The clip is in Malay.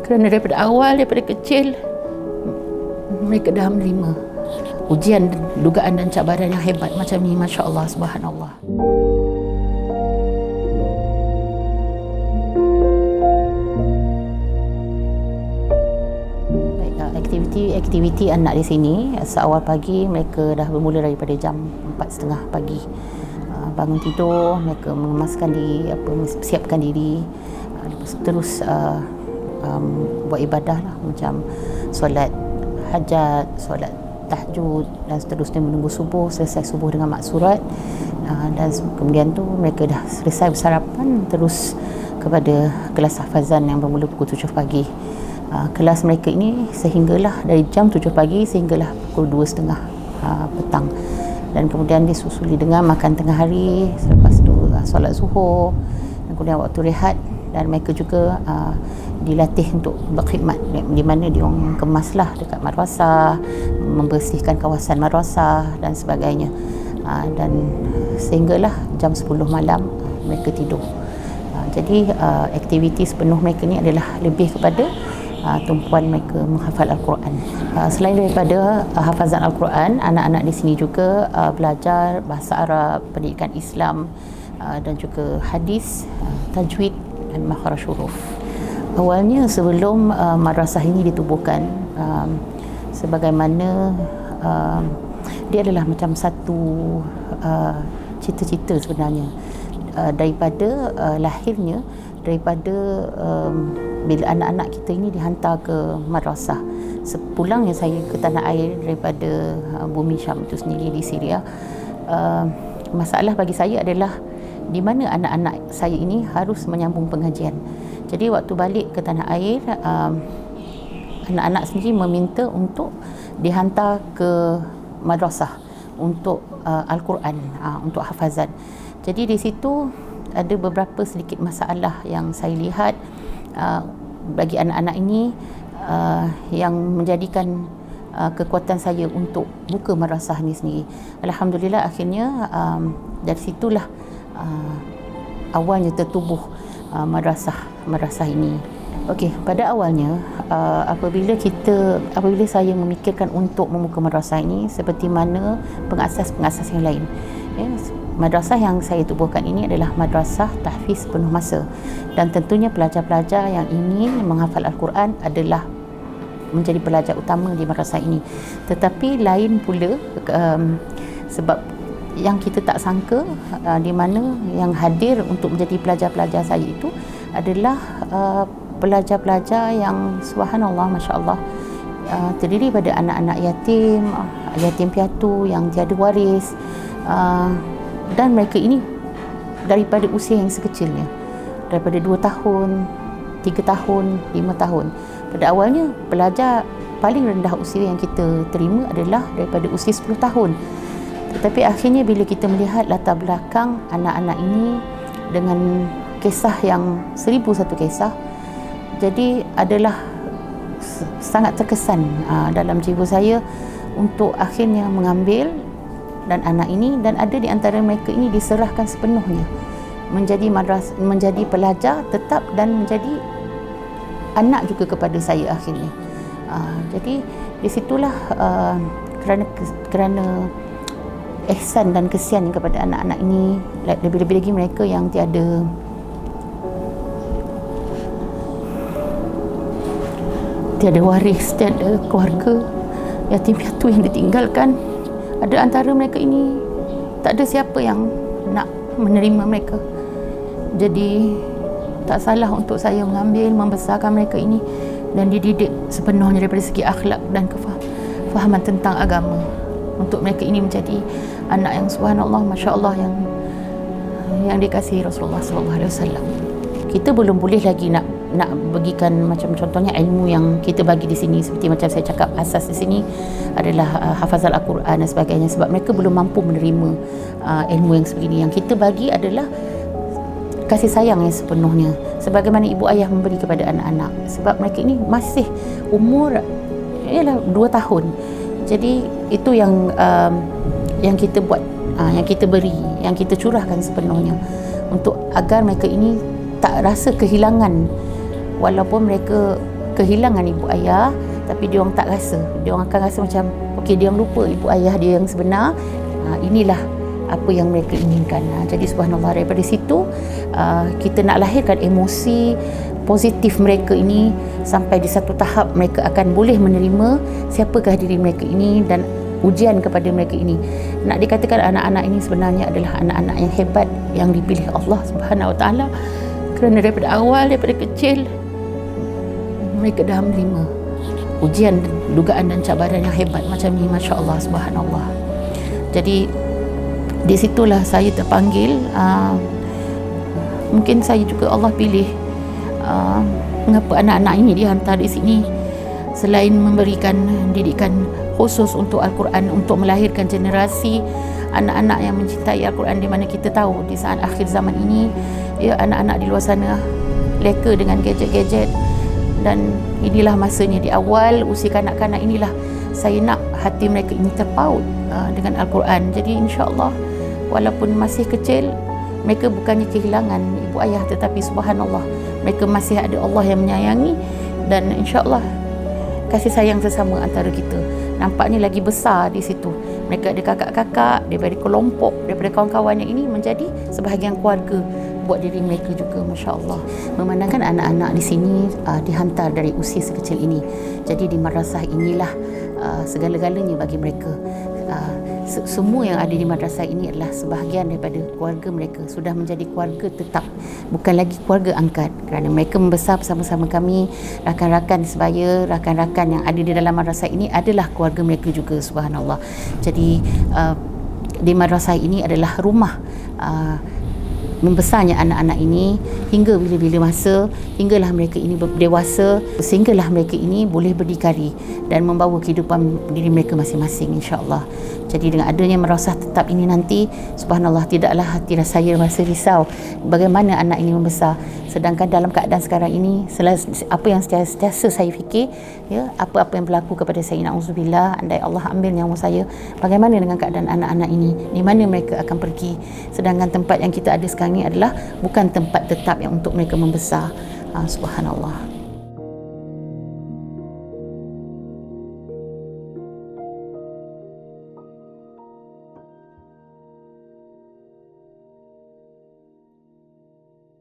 Kerana daripada awal, daripada kecil, mereka dah menerima ujian, dugaan dan cabaran yang hebat macam ni. Masya Allah, subhanallah. Aktiviti anak di sini, seawal pagi mereka dah bermula daripada jam 4.30 pagi. Bangun tidur, mereka mengemaskan diri, siapkan diri, terus buat ibadah lah, macam solat hajat, solat tahajud, dan seterusnya menunggu subuh. Selesai subuh dengan maksurat, dan kemudian tu mereka dah selesai bersarapan, terus kepada kelas hafazan yang bermula pukul 7 pagi. Kelas mereka ini sehinggalah dari jam 7 pagi sehinggalah pukul 2.30 petang, dan kemudian disusuli dengan makan tengah hari, selepas tu solat zuhur, dan kemudian waktu rehat. Dan mereka juga dilatih untuk berkhidmat, di mana dia orang kemaslah dekat madrasah, membersihkan kawasan madrasah dan sebagainya, dan sehinggalah jam 10 malam mereka tidur. Jadi aktiviti sepenuh mereka ni adalah lebih kepada tumpuan mereka menghafal Al-Quran. Selain daripada hafazan Al-Quran, anak-anak di sini juga belajar bahasa Arab, pendidikan Islam, dan juga hadis, tajwid dan makhraj huruf. Awalnya sebelum madrasah ini ditubuhkan, sebagaimana dia adalah macam satu cita-cita sebenarnya, daripada lahirnya, daripada bila anak-anak kita ini dihantar ke madrasah. Sepulangnya saya ke tanah air daripada bumi Syam itu sendiri di Syria, masalah bagi saya adalah di mana anak-anak saya ini harus menyambung pengajian. Jadi waktu balik ke tanah air, anak-anak sendiri meminta untuk dihantar ke madrasah untuk Al-Quran, untuk hafazan. Jadi di situ ada beberapa sedikit masalah yang saya lihat bagi anak-anak ini, yang menjadikan kekuatan saya untuk buka madrasah ini sendiri. Alhamdulillah, akhirnya dari situlah awalnya tertubuh madrasah ini. Okey, pada awalnya apabila saya memikirkan untuk membuka madrasah ini, seperti mana pengasas-pengasas yang lain, madrasah yang saya tubuhkan ini adalah madrasah tahfiz penuh masa, dan tentunya pelajar-pelajar yang ingin menghafal Al-Quran adalah menjadi pelajar utama di madrasah ini. Tetapi lain pula, sebab yang kita tak sangka, di mana yang hadir untuk menjadi pelajar-pelajar saya itu adalah pelajar-pelajar yang subhanallah, masya-Allah, terdiri pada anak-anak yatim piatu yang tiada waris, dan mereka ini daripada usia yang sekecilnya, daripada 2 tahun, 3 tahun, 5 tahun. Pada awalnya pelajar paling rendah usia yang kita terima adalah daripada usia 10 tahun. Tetapi akhirnya bila kita melihat latar belakang anak-anak ini dengan kisah yang 1001 kisah, jadi adalah sangat terkesan dalam jiwa saya untuk akhirnya mengambil dan anak ini, dan ada di antara mereka ini diserahkan sepenuhnya menjadi pelajar tetap dan menjadi anak juga kepada saya akhirnya. Jadi di situlah kerana ihsan dan kesian kepada anak-anak ini, lebih-lebih lagi mereka yang tiada waris, tiada keluarga, yatim piatu yang ditinggalkan. Ada antara mereka ini tak ada siapa yang nak menerima mereka. Jadi tak salah untuk saya mengambil, membesarkan mereka ini dan dididik sepenuhnya daripada segi akhlak dan kefahaman tentang agama, untuk mereka ini menjadi anak yang subhanallah, masya-Allah, yang dikasihi Rasulullah sallallahu alaihi wasallam. Kita belum boleh lagi nak bagikan macam contohnya ilmu yang kita bagi di sini, seperti macam saya cakap, asas di sini adalah hafazal Al-Quran dan sebagainya, sebab mereka belum mampu menerima ilmu yang sebegini. Yang kita bagi adalah kasih sayang yang sepenuhnya, sebagaimana ibu ayah memberi kepada anak-anak, sebab mereka ini masih umur ialah 2 tahun. Jadi itu yang kita buat, yang kita beri, yang kita curahkan sepenuhnya, untuk agar mereka ini tak rasa kehilangan walaupun mereka kehilangan ibu ayah, tapi dia orang tak rasa. Dia orang akan rasa macam okey, dia orang lupa ibu ayah dia yang sebenar. Inilah apa yang mereka inginkan. Jadi subhanallah, daripada situ kita nak lahirkan emosi positif mereka ini sampai di satu tahap mereka akan boleh menerima siapakah diri mereka ini dan ujian kepada mereka ini. Nak dikatakan anak-anak ini sebenarnya adalah anak-anak yang hebat yang dipilih Allah Subhanahu Wa Taala, kerana daripada awal, daripada kecil mereka dah menerima ujian, dugaan dan cabaran yang hebat macam ni, masya-Allah, subhanallah. Jadi di situlah saya terpanggil. Mungkin saya juga Allah pilih. Mengapa anak-anak ini dihantar di sini, selain memberikan didikan khusus untuk Al-Quran, untuk melahirkan generasi anak-anak yang mencintai Al-Quran, di mana kita tahu di saat akhir zaman ini, ya, anak-anak di luar sana leka dengan gadget-gadget, dan inilah masanya di awal usia kanak-kanak inilah saya nak hati mereka ini terpaut dengan Al-Quran. Jadi insya-Allah walaupun masih kecil, mereka bukannya kehilangan ibu ayah, tetapi subhanallah mereka masih ada Allah yang menyayangi, dan insya-Allah kasih sayang sesama antara kita nampaknya lagi besar di situ. Mereka ada kakak-kakak daripada kelompok, daripada kawan-kawan yang ini menjadi sebahagian keluarga buat diri mereka juga, masya-Allah. Memandangkan anak-anak di sini dihantar dari usia sekecil ini, jadi di madrasah inilah segala-galanya bagi mereka. Semua yang ada di madrasah ini adalah sebahagian daripada keluarga mereka, sudah menjadi keluarga tetap, bukan lagi keluarga angkat, kerana mereka membesar bersama-sama kami. Rakan-rakan sebaya, rakan-rakan yang ada di dalam madrasah ini adalah keluarga mereka juga, subhanallah. Jadi di madrasah ini adalah rumah membesarnya anak-anak ini hingga bila-bila masa, hinggalah mereka ini dewasa, sehinggalah mereka ini boleh berdikari dan membawa kehidupan diri mereka masing-masing, insya-Allah. Jadi dengan adanya madrasah tetap ini nanti, subhanallah, tidaklah hati saya rasa risau bagaimana anak ini membesar. Sedangkan dalam keadaan sekarang ini, apa yang sentiasa saya fikir, ya, apa-apa yang berlaku kepada saya, na'udzubillah, andai Allah ambil nyawa saya, bagaimana dengan keadaan anak-anak ini, di mana mereka akan pergi. Sedangkan tempat yang kita ada sekarang ini adalah bukan tempat tetap yang untuk mereka membesar. Subhanallah.